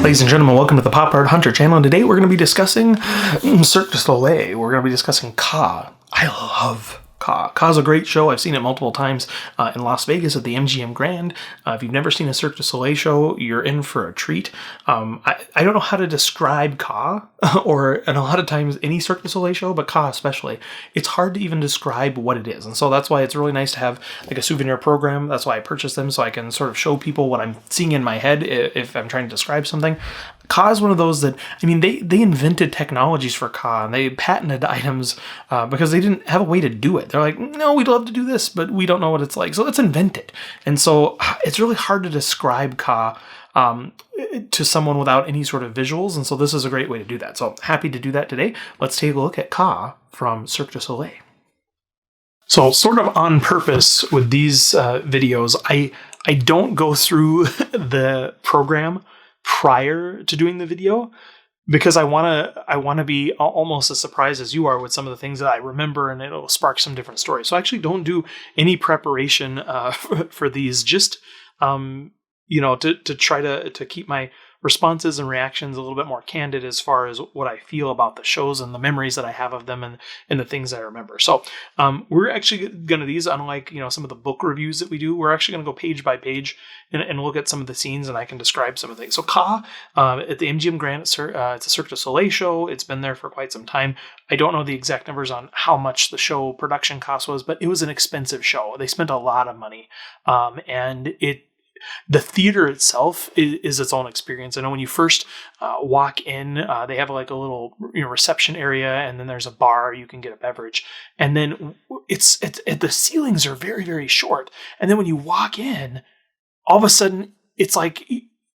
Ladies and gentlemen, welcome to the Pop Art Hunter channel. And today we're going to be discussing Cirque Du Soleil. We're going to be discussing KA. I love KA. KA's a great show. I've seen it multiple times in Las Vegas at the MGM Grand. If you've never seen a Cirque Du Soleil show, you're in for a treat. I don't know how to describe KA, and a lot of times any Cirque Du Soleil show, but KA especially. It's hard to even describe what it is. And so that's why it's really nice to have like a souvenir program. That's why I purchased them, so I can sort of show people what I'm seeing in my head if I'm trying to describe something. KA is one of those that, I mean, they invented technologies for KA, and they patented items because they didn't have a way to do it. They're like, no, we'd love to do this, but we don't know what it's like, so let's invent it. And so it's really hard to describe KA to someone without any sort of visuals, and so this is a great way to do that. So happy to do that today. Let's take a look at KA from Cirque du Soleil. So sort of on purpose with these videos, I don't go through the program prior to doing the video because I want to be almost as surprised as you are with some of the things that I remember, and it'll spark some different stories. So I actually don't do any preparation for these, just to try to keep my responses and reactions a little bit more candid as far as what I feel about the shows and the memories that I have of them and the things I remember. So we're actually going to these, unlike some of the book reviews that we do, we're actually going to go page by page and look at some of the scenes, and I can describe some of the things. So KA at the MGM Grand, it's a Cirque du Soleil show. It's been there for quite some time. I don't know the exact numbers on how much the show production cost was, but it was an expensive show. They spent a lot of money, and the theater itself is its own experience. I know when you first walk in, they have like a little reception area, and then there's a bar you can get a beverage, and then it's the ceilings are very, very short. And then when you walk in, all of a sudden it's like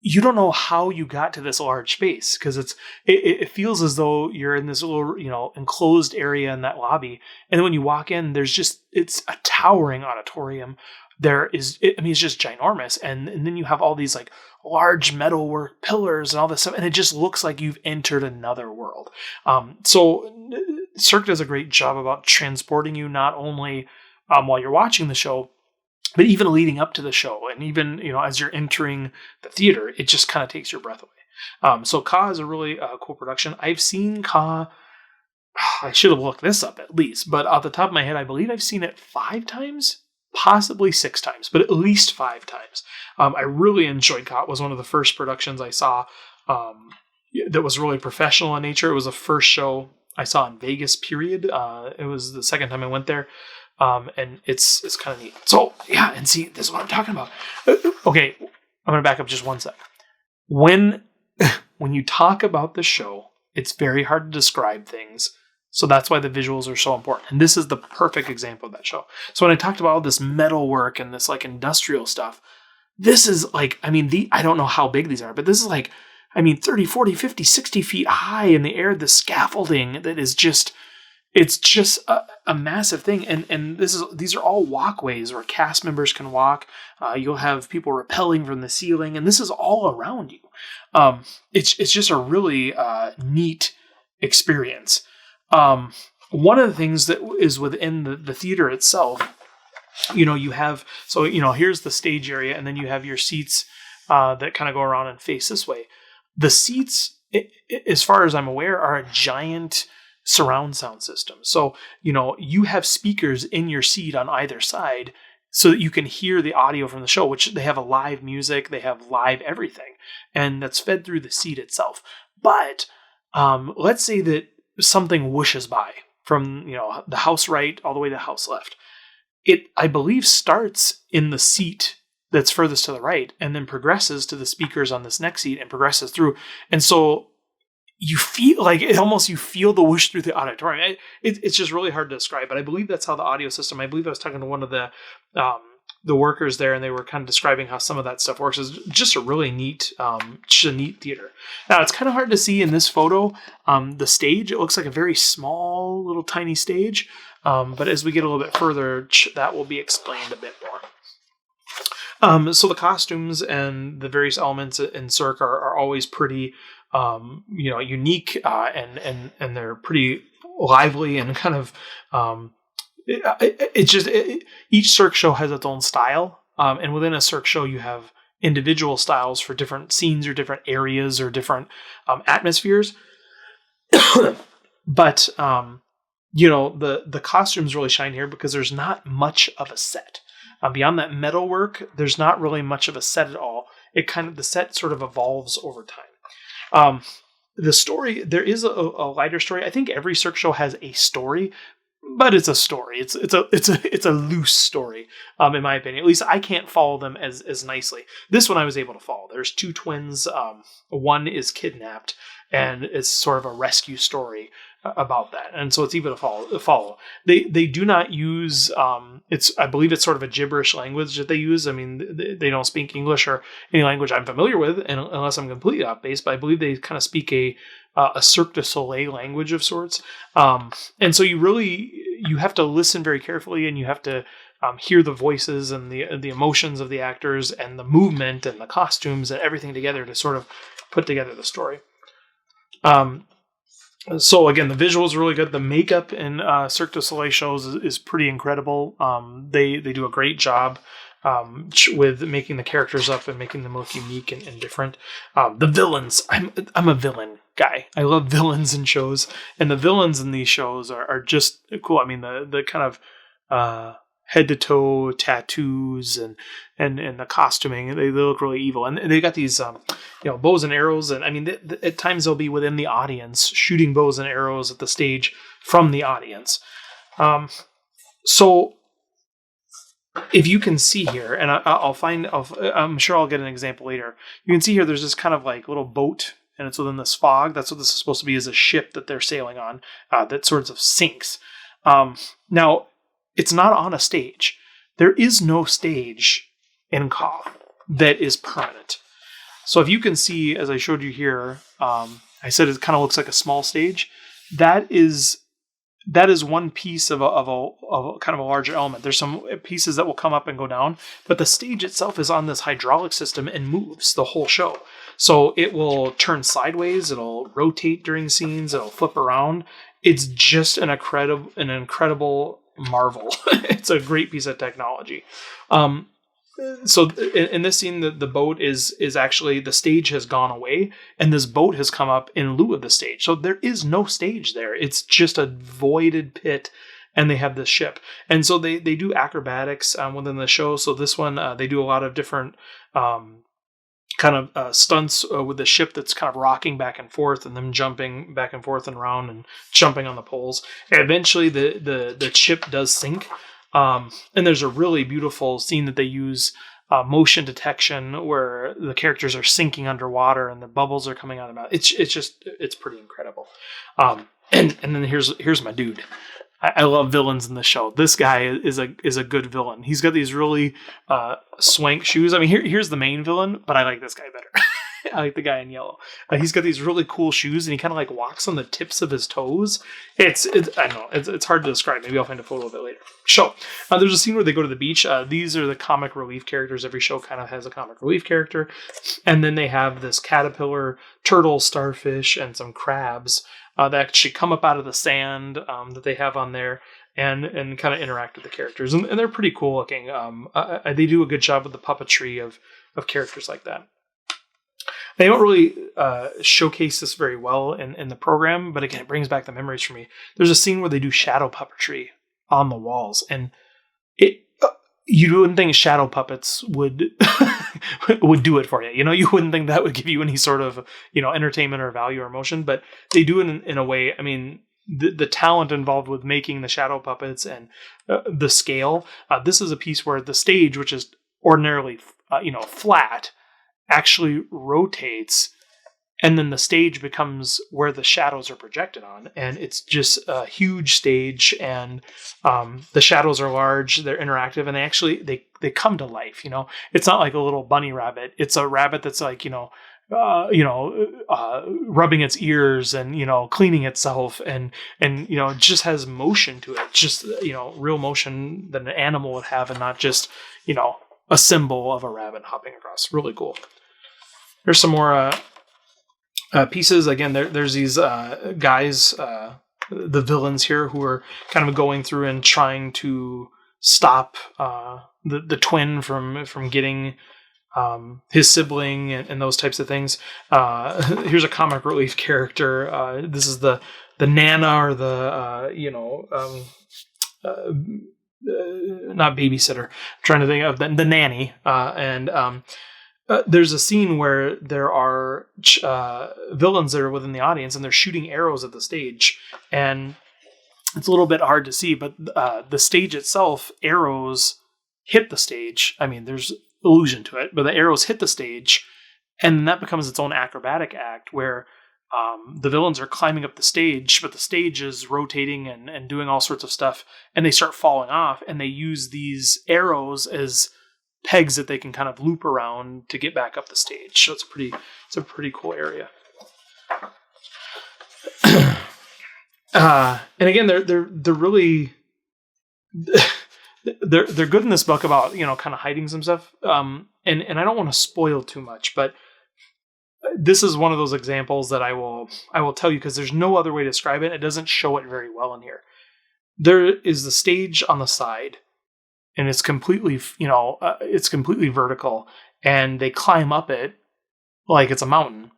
you don't know how you got to this large space, because it feels as though you're in this little enclosed area in that lobby, and then when you walk in, it's a towering auditorium. It's just ginormous. And then you have all these like large metalwork pillars and all this stuff, and it just looks like you've entered another world. So Cirque does a great job about transporting you not only while you're watching the show, but even leading up to the show. And even, as you're entering the theater, it just kind of takes your breath away. So KA is a really cool production. I've seen KA, I should have looked this up at least, but off the top of my head, I believe I've seen it 5 times. Possibly 6 times, but at least 5 times. I really enjoyed KA. It was one of the first productions I saw that was really professional in nature. It was the first show I saw in Vegas, period. It was the second time I went there, and it's kind of neat. So, yeah, and see, this is what I'm talking about. Okay, I'm going to back up just one sec. When you talk about the show, it's very hard to describe things. So that's why the visuals are so important. And this is the perfect example of that show. So when I talked about all this metal work and this like industrial stuff, this is like, I don't know how big these are, but this is like, 30, 40, 50, 60 feet high in the air, the scaffolding that is just, it's just a massive thing. And these are all walkways where cast members can walk. You'll have people rappelling from the ceiling, and this is all around you. It's just a really neat experience. One of the things that is within the theater itself, you have, here's the stage area, and then you have your seats that kind of go around and face this way. The seats, as far as I'm aware, are a giant surround sound system. So, you have speakers in your seat on either side so that you can hear the audio from the show, which they have a live music, they have live everything, and that's fed through the seat itself. But let's say that something whooshes by from the house right all the way to the house left. It, I believe, starts in the seat that's furthest to the right and then progresses to the speakers on this next seat and progresses through. And so you feel like you feel the whoosh through the auditorium. It's just really hard to describe, but I believe that's how the audio system, I believe I was talking to one of the workers there, and they were kind of describing how some of that stuff works. It's just a really neat, neat theater. Now, it's kind of hard to see in this photo, the stage. It looks like a very small, little tiny stage. But as we get a little bit further, that will be explained a bit more. So the costumes and the various elements in Cirque are always pretty, unique, and they're pretty lively and kind of, each Cirque show has its own style. And within a Cirque show, you have individual styles for different scenes or different areas or different atmospheres. But, the costumes really shine here because there's not much of a set. Beyond that metal work, there's not really much of a set at all. The set sort of evolves over time. The story, there is a lighter story. I think every Cirque show has a story, but it's a story. It's a loose story, in my opinion. At least I can't follow them as nicely. This one I was able to follow. There's two twins. One is kidnapped, and it's sort of a rescue story about that, and so it's easy to follow. They do not use I believe it's sort of a gibberish language that they use. I mean, they don't speak English or any language I'm familiar with, and unless I'm completely off base. But I believe they kind of speak a Cirque du Soleil language of sorts, and so you have to listen very carefully, and you have to hear the voices and the emotions of the actors and the movement and the costumes and everything together to sort of put together the story. So again, the visuals are really good. The makeup in Cirque du Soleil shows is pretty incredible. They do a great job with making the characters up and making them look unique and different. The villains, I'm a villain guy. I love villains in shows, and the villains in these shows are just cool. I mean, the kind of head to toe tattoos and the costuming, they look really evil, and they got these bows and arrows, and I mean at times they'll be within the audience shooting bows and arrows at the stage from the audience. So if you can see here, and I'm sure I'll get an example later. You can see here there's this kind of like little boat, and it's within this fog. That's what this is supposed to be, is a ship that they're sailing on that sort of sinks. Now, it's not on a stage. There is no stage in KA that is permanent. So if you can see, as I showed you here, I said it kind of looks like a small stage. That is one piece of a kind of a larger element. There's some pieces that will come up and go down, but the stage itself is on this hydraulic system and moves the whole show. So it will turn sideways, it'll rotate during scenes, it'll flip around. It's just an incredible marvel. It's a great piece of technology. So in this scene, the boat is actually, the stage has gone away, and this boat has come up in lieu of the stage. So there is no stage there. It's just a voided pit, and they have this ship. And so they do acrobatics within the show. So this one, they do a lot of different kind of stunts with the ship that's kind of rocking back and forth, and them jumping back and forth and around and jumping on the poles. And eventually the ship does sink. And there's a really beautiful scene that they use motion detection where the characters are sinking underwater and the bubbles are coming out of the mouth. It's pretty incredible. And then here's my dude. I love villains in the show. This guy is a good villain. He's got these really swank shoes. I mean, here's the main villain, but I like this guy better. I like the guy in yellow. He's got these really cool shoes, and he kind of like walks on the tips of his toes. It's I don't know. It's hard to describe. Maybe I'll find a photo of it later. So there's a scene where they go to the beach. These are the comic relief characters. Every show kind of has a comic relief character, and then they have this caterpillar, turtle, starfish, and some crabs that actually come up out of the sand that they have on there and kind of interact with the characters, and they're pretty cool looking. They do a good job with the puppetry of characters like that. They don't really showcase this very well in the program, but again, it brings back the memories for me. There's a scene where they do shadow puppetry on the walls, and you wouldn't think shadow puppets would would do it for you. You wouldn't think that would give you any sort of entertainment or value or emotion, but they do it in a way. I mean, the talent involved with making the shadow puppets and the scale. This is a piece where the stage, which is ordinarily flat, actually rotates, and then the stage becomes where the shadows are projected on, and it's just a huge stage, and the shadows are large, they're interactive, and they come to life. It's not like a little bunny rabbit. It's a rabbit that's like rubbing its ears and cleaning itself, and it just has motion to it, just real motion that an animal would have, and not just a symbol of a rabbit hopping across. Really cool. There's some more pieces. Again, there's these guys, the villains here, who are kind of going through and trying to stop the twin from getting his sibling and those types of things. Here's a comic relief character. This is the Nana or the not babysitter. I'm trying to think of the nanny. There's a scene where there are villains that are within the audience, and they're shooting arrows at the stage, and it's a little bit hard to see, but the stage itself, arrows hit the stage. I mean, there's illusion to it, but the arrows hit the stage, and that becomes its own acrobatic act where the villains are climbing up the stage, but the stage is rotating and doing all sorts of stuff, and they start falling off, and they use these arrows as pegs that they can kind of loop around to get back up the stage. So it's a pretty cool area. And again, they're really they're good in this book about, kind of hiding some stuff. And I don't want to spoil too much, but this is one of those examples that I will tell you because there's no other way to describe it. It doesn't show it very well in here. There is the stage on the side, and it's completely, it's completely vertical, and they climb up it like it's a mountain.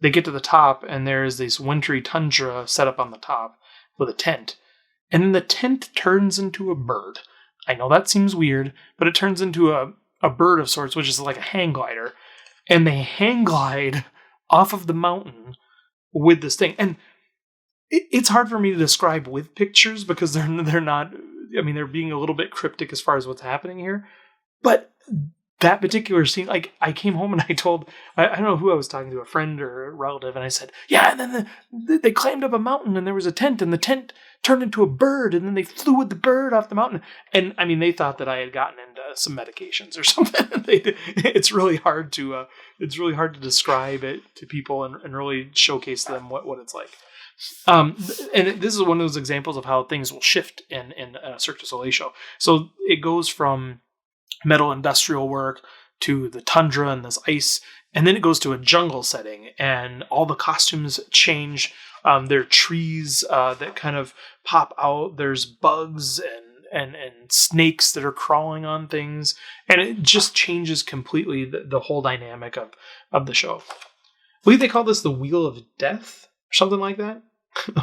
They get to the top, and there is this wintry tundra set up on the top with a tent. And then the tent turns into a bird. I know that seems weird, but it turns into a bird of sorts, which is like a hang glider. And they hang glide off of the mountain with this thing. And it's hard for me to describe with pictures because they're not, I mean, they're being a little bit cryptic as far as what's happening here. But that particular scene, like, I came home and I told, I don't know who I was talking to, a friend or a relative, and I said, yeah, and then they climbed up a mountain and there was a tent, and the tent turned into a bird, and then they flew with the bird off the mountain. And I mean, they thought that I had gotten into some medications or something. It's really hard to describe it to people and really showcase them what it's like. And this is one of those examples of how things will shift in a Cirque du Soleil show. So it goes from metal industrial work to the tundra and this ice, and then it goes to a jungle setting, and all the costumes change. There are trees that kind of pop out. There's bugs and snakes that are crawling on things, and it just changes completely the whole dynamic of the show. I believe they call this the Wheel of Death or something like that.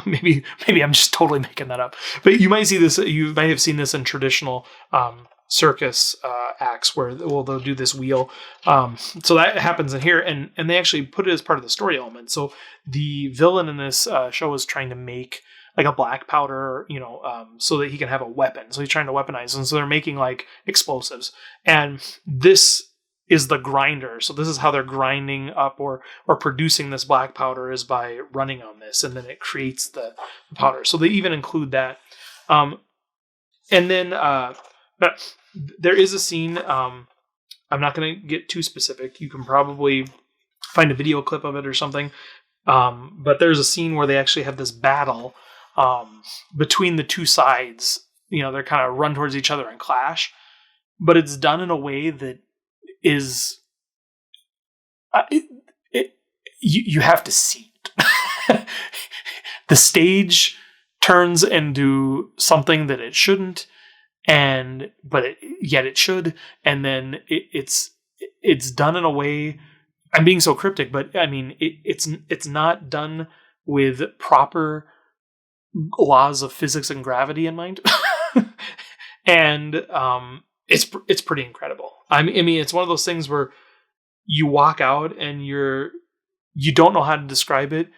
maybe I'm just totally making that up, but you might see this. You might have seen this in traditional circus acts where they'll do this wheel. So that happens in here, and they actually put it as part of the story element. So the villain in this show is trying to make like a black powder, so that he can have a weapon. So he's trying to weaponize, and so they're making like explosives. And this is the grinder. So this is how they're grinding up or producing this black powder, is by running on this, and then it creates the powder. So they even include that. And then there is a scene. I'm not going to get too specific. You can probably find a video clip of it or something. But there's a scene where they actually have this battle between the two sides. They're kind of run towards each other and clash. But it's done in a way that is you have to see it. The stage turns into something that it shouldn't, yet it should, and then it's done in a way. I'm being so cryptic, but I mean it's not done with proper laws of physics and gravity in mind, and it's pretty incredible. I mean, it's one of those things where you walk out and you don't know how to describe it.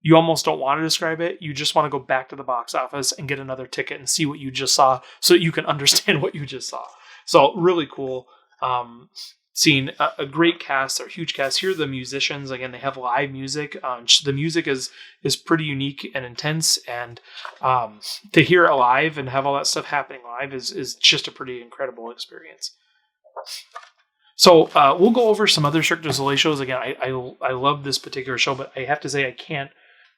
You almost don't want to describe it. You just want to go back to the box office and get another ticket and see what you just saw, so that you can understand what you just saw. So really cool. Seeing a great cast, a huge cast. Here are the musicians. Again, they have live music. The music is pretty unique and intense, and to hear it live and have all that stuff happening live is just a pretty incredible experience. So we'll go over some other Cirque du Soleil shows. Again, I love this particular show, but I have to say I can't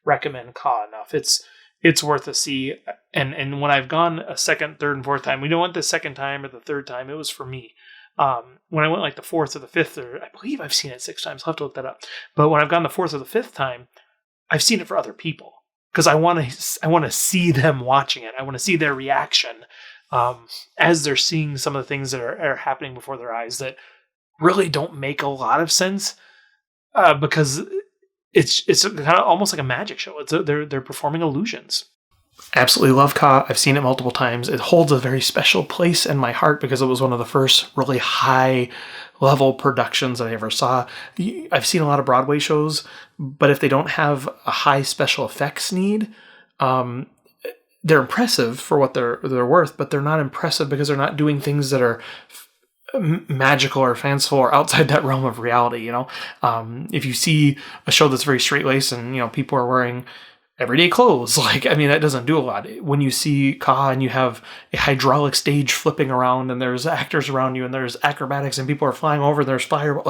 recommend KA enough. It's worth a see. And when I've gone a second, third, and fourth time, we don't want the second time or the third time. It was for me. When I went like the fourth or the fifth, or I believe I've seen it 6 times. I'll have to look that up. But when I've gone the fourth or the fifth time, I've seen it for other people because I want to see them watching it. I want to see their reaction as they're seeing some of the things that are happening before their eyes that really don't make a lot of sense because it's kind of almost like a magic show. They're performing illusions. Absolutely love KA. I've seen it multiple times. It holds a very special place in my heart because it was one of the first really high level productions that I ever saw. I've seen a lot of Broadway shows, but if they don't have a high special effects need, they're impressive for what they're worth, but they're not impressive because they're not doing things that are magical or fanciful or outside that realm of reality. If you see a show that's very straight-laced and people are wearing everyday clothes, that doesn't do a lot. When you see KA and you have a hydraulic stage flipping around and there's actors around you and there's acrobatics and people are flying over, there's fire,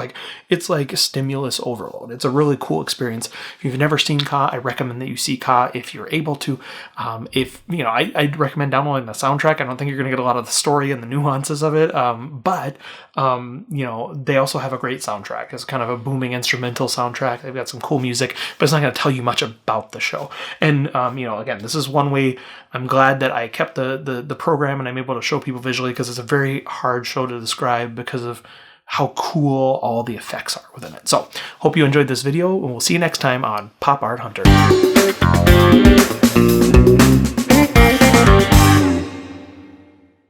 it's like stimulus overload. It's a really cool experience. If you've never seen KA, I recommend that you see KA if you're able to. I'd recommend downloading the soundtrack. I don't think you're going to get a lot of the story and the nuances of it, but they also have a great soundtrack. It's kind of a booming instrumental soundtrack. They've got some cool music, but it's not going to tell you much about the show. And, again, this is one way I'm glad that I kept the program and I'm able to show people visually, because it's a very hard show to describe because of how cool all the effects are within it. So hope you enjoyed this video, and we'll see you next time on Pop Art Hunter.